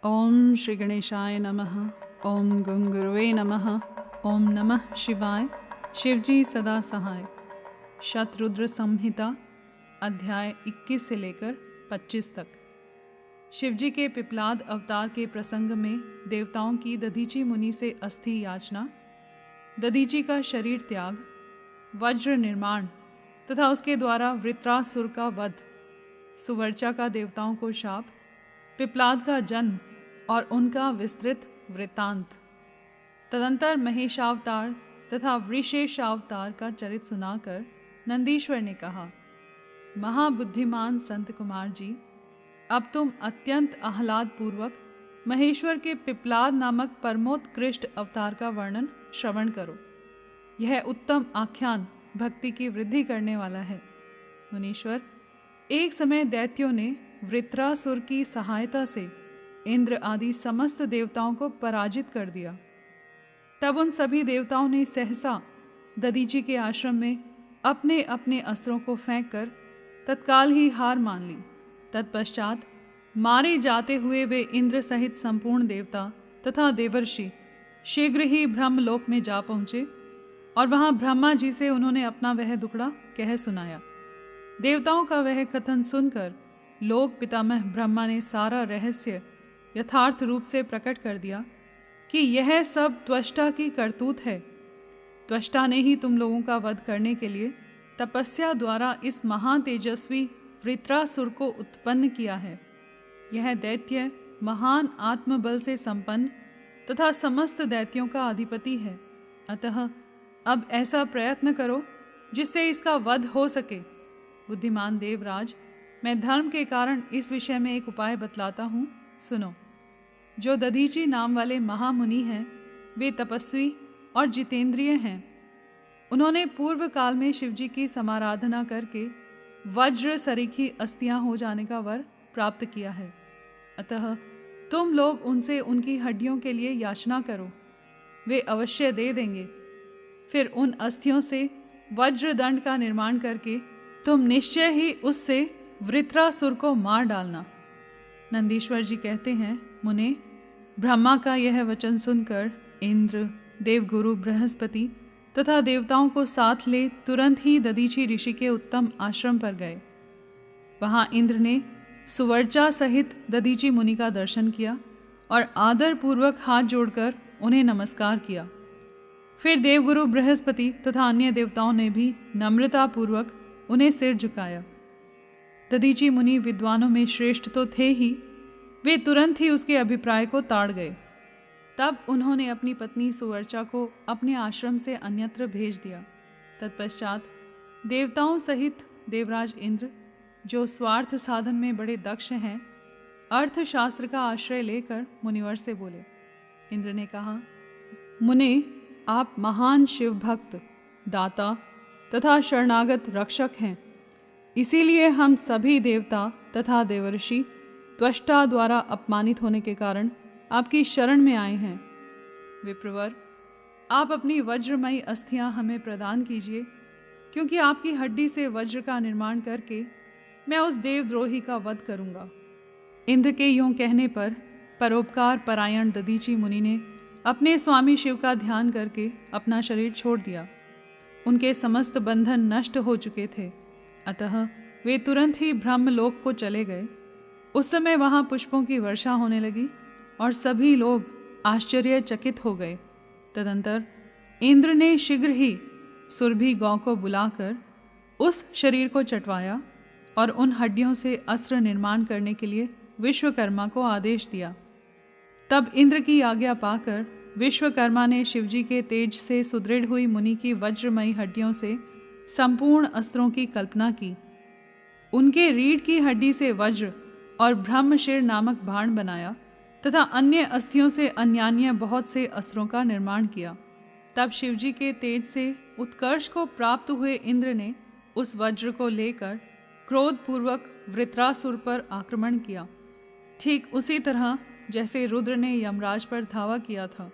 ओम श्री गणेशाय नमः। ओम गं गुरुवे नमः। ओम नमः शिवाय। शिवजी सदा सहाय। शतरुद्र संहिता अध्याय 21 से लेकर 25 तक। शिवजी के पिपलाद अवतार के प्रसंग में देवताओं की दधीची मुनि से अस्थि याचना, दधीची का शरीर त्याग, वज्र निर्माण तथा उसके द्वारा वृत्रासुर का वध, सुवर्चा का देवताओं को शाप, पिपलाद का जन्म और उनका विस्तृत वृत्तांत। तदंतर महेशावतार तथा वृषेशावतार का चरित्र सुनाकर नंदीश्वर ने कहा, महाबुद्धिमान संत कुमार जी, अब तुम अत्यंत आह्लाद पूर्वक महेश्वर के पिपलाद नामक परमोत्कृष्ट अवतार का वर्णन श्रवण करो। यह उत्तम आख्यान भक्ति की वृद्धि करने वाला है। मुनीश्वर, एक समय दैत्यों ने वृत्रासुर की सहायता से इंद्र आदि समस्त देवताओं को पराजित कर दिया। तब उन सभी देवताओं ने सहसा दधीची के आश्रम में अपने अपने अस्त्रों को फेंक कर तत्काल ही हार मान ली। तत्पश्चात मारे जाते हुए वे इंद्र सहित संपूर्ण देवता तथा देवर्षि शीघ्र ही ब्रह्मलोक में जा पहुँचे और वहाँ ब्रह्मा जी से उन्होंने अपना वह दुखड़ा कह सुनाया। देवताओं का वह कथन सुनकर लोक पितामह ब्रह्मा ने सारा रहस्य यथार्थ रूप से प्रकट कर दिया कि यह सब त्वष्टा की करतूत है। त्वष्टा ने ही तुम लोगों का वध करने के लिए तपस्या द्वारा इस महातेजस्वी वृत्रासुर को उत्पन्न किया है। यह दैत्य महान आत्मबल से संपन्न तथा समस्त दैत्यों का अधिपति है। अतः अब ऐसा प्रयत्न करो जिससे इसका वध हो सके। बुद्धिमान देवराज, मैं धर्म के कारण इस विषय में एक उपाय बतलाता हूँ, सुनो। जो दधीची नाम वाले महामुनि हैं, वे तपस्वी और जितेंद्रिय हैं। उन्होंने पूर्व काल में शिवजी की समाराधना करके वज्र सरीखी अस्थियां हो जाने का वर प्राप्त किया है। अतः तुम लोग उनसे उनकी हड्डियों के लिए याचना करो, वे अवश्य दे देंगे। फिर उन अस्थियों से वज्र दंड का निर्माण करके तुम निश्चय ही उससे वृत्रासुर को मार डालना। नंदीश्वर जी कहते हैं, मुने, ब्रह्मा का यह वचन सुनकर इंद्र, देवगुरु बृहस्पति तथा देवताओं को साथ ले तुरंत ही दधीची ऋषि के उत्तम आश्रम पर गए। वहाँ इंद्र ने सुवर्चा सहित दधीची मुनि का दर्शन किया और आदर पूर्वक हाथ जोड़कर उन्हें नमस्कार किया। फिर देवगुरु बृहस्पति तथा अन्य देवताओं ने भी नम्रता पूर्वक उन्हें सिर झुकाया। दधीची मुनि विद्वानों में श्रेष्ठ तो थे ही, वे तुरंत ही उसके अभिप्राय को ताड़ गए। तब उन्होंने अपनी पत्नी सुवर्चा को अपने आश्रम से अन्यत्र भेज दिया। तत्पश्चात देवताओं सहित देवराज इंद्र, जो स्वार्थ साधन में बड़े दक्ष हैं, अर्थशास्त्र का आश्रय लेकर मुनिवर से बोले। इंद्र ने कहा, मुने, आप महान शिव भक्त, दाता तथा शरणागत रक्षक हैं। इसीलिए हम सभी देवता तथा देवर्षि त्वष्टा द्वारा अपमानित होने के कारण आपकी शरण में आए हैं। विप्रवर, आप अपनी वज्रमयी अस्थियां हमें प्रदान कीजिए, क्योंकि आपकी हड्डी से वज्र का निर्माण करके मैं उस देवद्रोही का वध करूंगा। इंद्र के यूं कहने पर परोपकार परायण दधीची मुनि ने अपने स्वामी शिव का ध्यान करके अपना शरीर छोड़ दिया। उनके समस्त बंधन नष्ट हो चुके थे, अतः वे तुरंत ही ब्रह्मलोक को चले गए। उस समय वहाँ पुष्पों की वर्षा होने लगी और सभी लोग आश्चर्यचकित हो गए। तदंतर इंद्र ने शीघ्र ही सुरभि गौ को बुलाकर उस शरीर को चटवाया और उन हड्डियों से अस्त्र निर्माण करने के लिए विश्वकर्मा को आदेश दिया। तब इंद्र की आज्ञा पाकर विश्वकर्मा ने शिवजी के तेज से सुदृढ़ हुई मुनि की वज्रमयी हड्डियों से संपूर्ण अस्त्रों की कल्पना की। उनके रीढ़ की हड्डी से वज्र और ब्रह्मशिर नामक बाण बनाया तथा अन्य अस्थियों से अन्यान्य बहुत से अस्त्रों का निर्माण किया। तब शिवजी के तेज से उत्कर्ष को प्राप्त हुए इंद्र ने उस वज्र को लेकर क्रोधपूर्वक वृत्रासुर पर आक्रमण किया, ठीक उसी तरह जैसे रुद्र ने यमराज पर धावा किया था।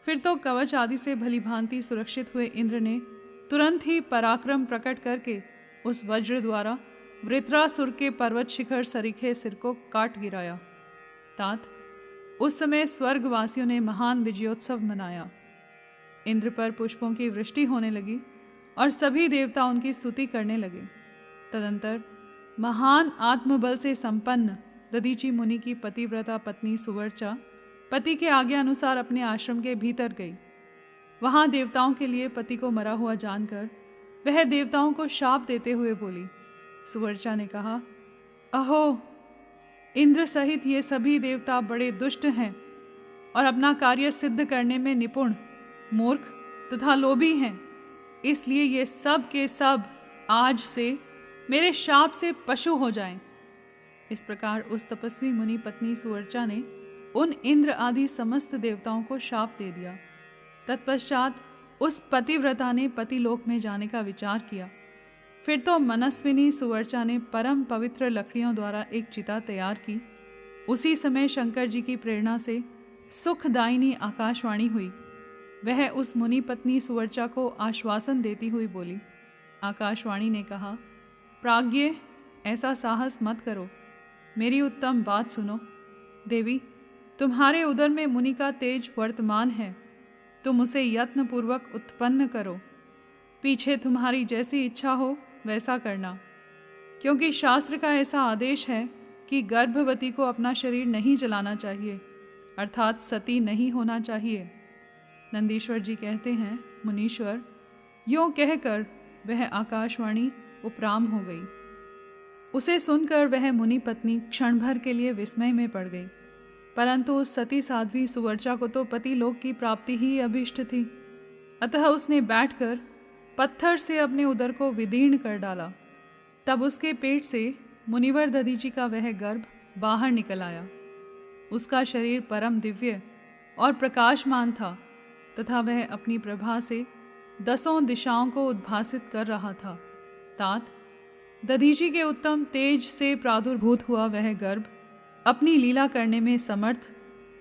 फिर तो कवच आदि से भलीभांति सुरक्षित हुए इंद्र ने तुरंत ही पराक्रम प्रकट करके उस वज्र द्वारा वृत्रासुर के पर्वत शिखर सरीखे सिर को काट गिराया। तात उस समय स्वर्गवासियों ने महान विजयोत्सव मनाया। इंद्र पर पुष्पों की वृष्टि होने लगी और सभी देवता उनकी स्तुति करने लगे। तदंतर महान आत्मबल से संपन्न दधीचि मुनि की पतिव्रता पत्नी सुवर्चा पति के आज्ञा अनुसार अपने आश्रम के भीतर गई। वहां देवताओं के लिए पति को मरा हुआ जानकर वह देवताओं को शाप देते हुए बोली। सुवर्चा ने कहा, अहो, इंद्र सहित ये सभी देवता बड़े दुष्ट हैं और अपना कार्य सिद्ध करने में निपुण, मूर्ख तथा लोभी हैं। इसलिए ये सब के सब आज से मेरे शाप से पशु हो जाएं। इस प्रकार उस तपस्वी मुनि पत्नी सुवर्चा ने उन इंद्र आदि समस्त देवताओं को शाप दे दिया। तत्पश्चात उस पतिव्रता ने पतिलोक में जाने का विचार किया। फिर तो मनस्विनी सुवर्चा ने परम पवित्र लकड़ियों द्वारा एक चिता तैयार की। उसी समय शंकर जी की प्रेरणा से सुखदायिनी आकाशवाणी हुई। वह उस मुनि पत्नी सुवर्चा को आश्वासन देती हुई बोली। आकाशवाणी ने कहा, प्राज्ञ, ऐसा साहस मत करो, मेरी उत्तम बात सुनो। देवी, तुम्हारे उदर में मुनि का तेज वर्तमान है, तुम उसे यत्नपूर्वक उत्पन्न करो। पीछे तुम्हारी जैसी इच्छा हो वैसा करना, क्योंकि शास्त्र का ऐसा आदेश है कि गर्भवती को अपना शरीर नहीं जलाना चाहिए, अर्थात सती नहीं होना चाहिए। नंदीश्वर जी कहते हैं, मुनीश्वर, यूँ कहकर वह आकाशवाणी उपराम हो गई। उसे सुनकर वह मुनि पत्नी क्षण भर के लिए विस्मय में पड़ गई, परंतु उस सती साध्वी सुवर्चा को तो पति लोक की प्राप्ति ही अभिष्ट थी। अतः उसने बैठकर पत्थर से अपने उदर को विदीर्ण कर डाला। तब उसके पेट से मुनिवर दधीचि का वह गर्भ बाहर निकल आया। उसका शरीर परम दिव्य और प्रकाशमान था तथा वह अपनी प्रभा से 10 दिशाओं को उद्भासित कर रहा था। तात, दधीचि के उत्तम तेज से प्रादुर्भूत हुआ वह गर्भ अपनी लीला करने में समर्थ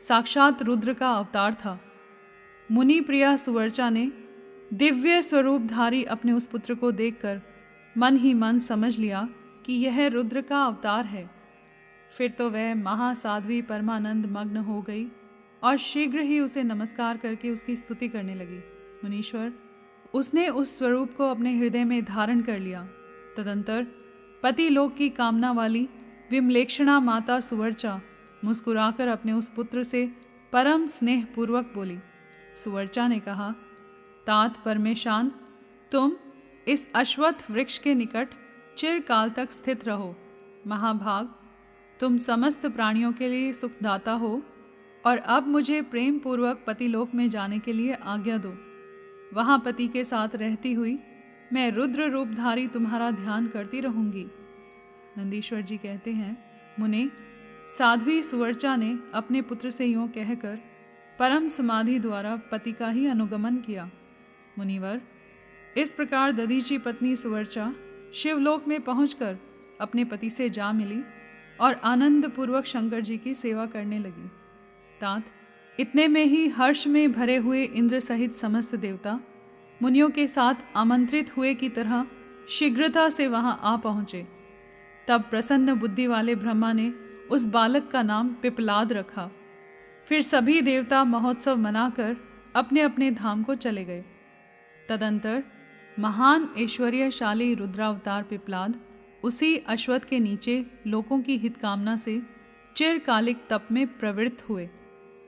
साक्षात रुद्र का अवतार था। मुनि प्रिया सुवर्चा ने दिव्य स्वरूपधारी अपने उस पुत्र को देखकर मन ही मन समझ लिया कि यह रुद्र का अवतार है। फिर तो वह महासाध्वी परमानंद मग्न हो गई और शीघ्र ही उसे नमस्कार करके उसकी स्तुति करने लगी। मुनीश्वर, उसने उस स्वरूप को अपने हृदय में धारण कर लिया। तदंतर पति लोक की कामना वाली विमलेक्षणा माता सुवर्चा मुस्कुराकर अपने उस पुत्र से परम स्नेह पूर्वक बोली। सुवर्चा ने कहा, तात परमेशान, तुम इस अश्वत्थ वृक्ष के निकट चिरकाल तक स्थित रहो। महाभाग, तुम समस्त प्राणियों के लिए सुखदाता हो और अब मुझे प्रेम पूर्वक पतिलोक में जाने के लिए आज्ञा दो। वहाँ पति के साथ रहती हुई मैं रुद्र रूपधारी तुम्हारा ध्यान करती रहूंगी। नंदीश्वर जी कहते हैं, मुने, साध्वी सुवर्चा ने अपने पुत्र से यूँ कहकर परम समाधि द्वारा पति का ही अनुगमन किया। मुनिवर, इस प्रकार दधीचि पत्नी सुवर्चा शिवलोक में पहुंचकर अपने पति से जा मिली और आनंद पूर्वक शंकर जी की सेवा करने लगी। तात, इतने में ही हर्ष में भरे हुए इंद्र सहित समस्त देवता मुनियों के साथ आमंत्रित हुए की तरह शीघ्रता से वहां आ पहुंचे। तब प्रसन्न बुद्धि वाले ब्रह्मा ने उस बालक का नाम पिपलाद रखा। फिर सभी देवता महोत्सव मनाकर अपने अपने धाम को चले गए। तदंतर महान ऐश्वर्यशाली रुद्रावतार पिपलाद उसी अश्वत्थ के नीचे लोकों की हितकामना से चिरकालिक तप में प्रवृत्त हुए।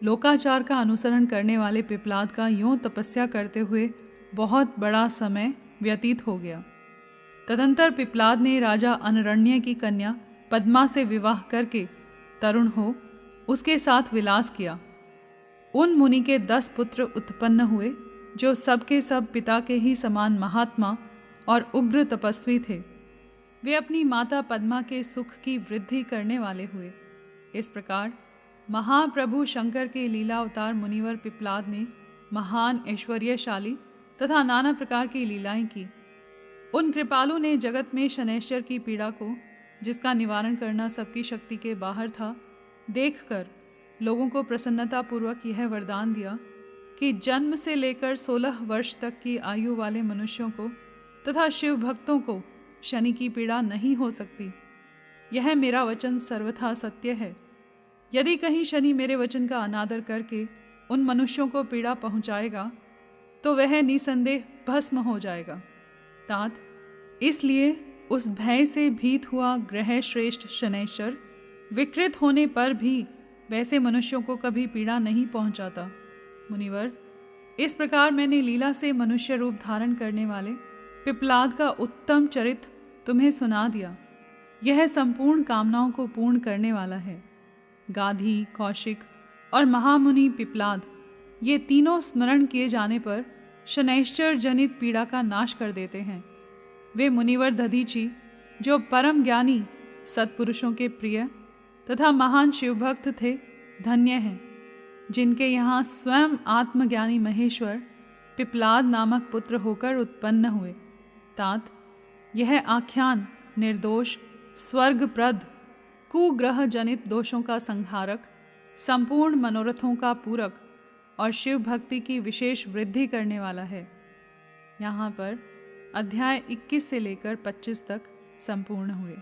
लोकाचार का अनुसरण करने वाले पिपलाद का यूं तपस्या करते हुए बहुत बड़ा समय व्यतीत हो गया। तदंतर पिपलाद ने राजा अनरण्य की कन्या पद्मा से विवाह करके तरुण हो उसके साथ विलास किया। उन मुनि के 10 पुत्र उत्पन्न हुए जो सबके सब पिता के ही समान महात्मा और उग्र तपस्वी थे। वे अपनी माता पद्मा के सुख की वृद्धि करने वाले हुए। इस प्रकार महाप्रभु शंकर के लीला अवतार मुनिवर पिपलाद ने महान ऐश्वर्यशाली तथा नाना प्रकार की लीलाएं की। उन कृपालु ने जगत में शनैश्चर की पीड़ा को, जिसका निवारण करना सबकी शक्ति के बाहर था, देखकर लोगों को प्रसन्नतापूर्वक यह वरदान दिया कि जन्म से लेकर 16 वर्ष तक की आयु वाले मनुष्यों को तथा शिव भक्तों को शनि की पीड़ा नहीं हो सकती। यह मेरा वचन सर्वथा सत्य है। यदि कहीं शनि मेरे वचन का अनादर करके उन मनुष्यों को पीड़ा पहुंचाएगा तो वह निसंदेह भस्म हो जाएगा। तात, इसलिए उस भय से भीत हुआ ग्रह श्रेष्ठ शनैश्चर विकृत होने पर भी वैसे मनुष्यों को कभी पीड़ा नहीं पहुंचाता। मुनिवर, इस प्रकार मैंने लीला से मनुष्य रूप धारण करने वाले पिप्लाद का उत्तम चरित्र तुम्हें सुना दिया। यह संपूर्ण कामनाओं को पूर्ण करने वाला है। गाधी, कौशिक और महामुनि पिप्लाद, ये तीनों स्मरण किए जाने पर शनैश्चर जनित पीड़ा का नाश कर देते हैं। वे मुनिवर दधीची, जो परम ज्ञानी सत्पुरुषों के प्रिय तथा महान शिवभक्त थे, धन्य हैं, जिनके यहाँ स्वयं आत्मज्ञानी महेश्वर पिप्लाद नामक पुत्र होकर उत्पन्न हुए। तात, यह आख्यान निर्दोष, स्वर्गप्रद, कुग्रह जनित दोषों का संहारक, संपूर्ण मनोरथों का पूरक और शिव भक्ति की विशेष वृद्धि करने वाला है। यहाँ पर अध्याय 21 से लेकर 25 तक संपूर्ण हुए।